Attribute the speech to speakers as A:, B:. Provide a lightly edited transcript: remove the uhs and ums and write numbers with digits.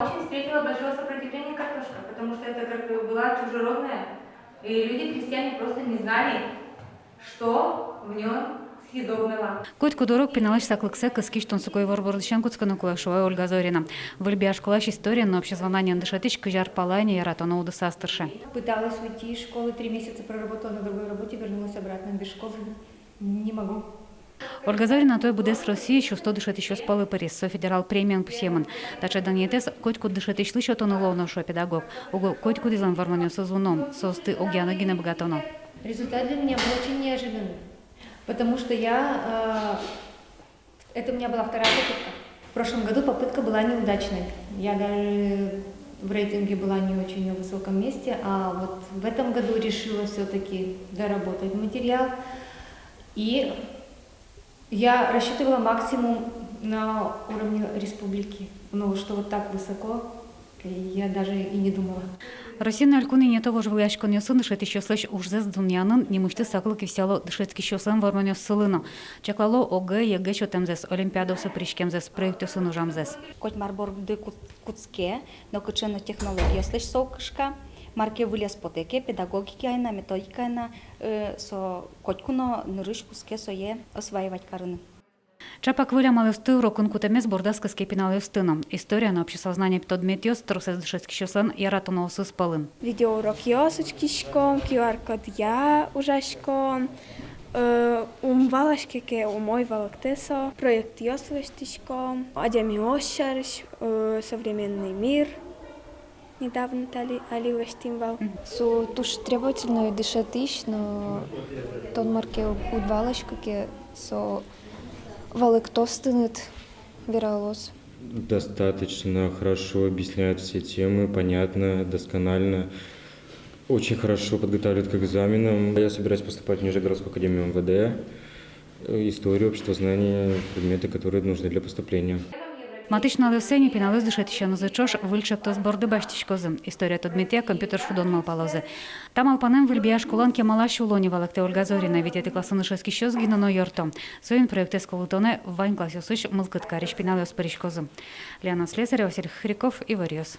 A: Очень встретила большое сопротивление картошка, потому что это как бы была чужеродная, и люди, крестьяне, просто не знали, что в нем съедобного.
B: Кот кудорок пеналась саклыксе кыскиштон сукой ворбордышан куцкана кулашуа Ольга Зорина. Выльбяш кулаш история, но общезвонание дышатыч кыжар палани и ратона удосастырше.
C: Пыталась уйти из школы, 3 месяца проработала на другой работе, вернулась обратно без школы. Не могу.
B: Ольга Зорина той буде с России, що 100 дышат еще спалы Парис, со федерал премиан пусеман. Тача даниетес кот куд дышат иш лишь отон ловно шо педагог. Уго кот куд излан варманю созуном, состы огяна гина богатоно.
C: Результат для меня был очень неожиданный, потому что это у меня была вторая попытка. В прошлом году попытка была неудачной. Я даже в рейтинге была не очень на высоком месте, а вот в этом году решила все-таки доработать материал. И я рассчитывала максимум на уровне республики, но что вот так высоко, я даже и не думала.
B: Российный алькуны не того же влияшко не сын дышит еще слышь уж зес дуньянын не мышты саклыки всело дышетский еще сын варманю сылыно. Чаклало ОГ ЕГЭ что там зес олимпиаду со причкем зес проекту сыну жам зес.
D: Коть марбор ды куцке, но кучено технология слышь сокшка. Марке вылез потеке, педагогики айна, методика айна, со котькуно нырыш куске сое осваивать карыны.
B: Чапак выля малосты урокун кутамес бордаска скепиналы стыном. История на общесознание подметьёс трусес дышецкий щосан и ратуносы спалын.
E: Videourok josочкишком, QR-код я ужашком, умвалашкеке умойвалак тесо, проект йосвештишком, адями ошарш, современный мир. Недавно Али Вештимвал.
F: Со туш требовательно дышатиш, но тон марке удвалашка ке со валыктостынет виралос.
G: Достаточно хорошо объясняют все темы, понятно, досконально. Очень хорошо подготавливают к экзаменам. Я собираюсь поступать в Нижегородскую академию МВД. Историю, обществознание, предметы, которые нужны для поступления.
B: Матычна лесені піналез дышет ще назичош вильчек то зборди баштічкози. Історія тодмітя комп'ютер шудон малпалози. Там алпанем вильбія школанки мала шулоні валекте Ольга Зоріна, відети класини шески що згінено йорто. Соїн проєкти сколутоне в вайн класі осиш милкиткаріш піналез перішкози. Ліана Слесаря, Василь Хріков і Варіос.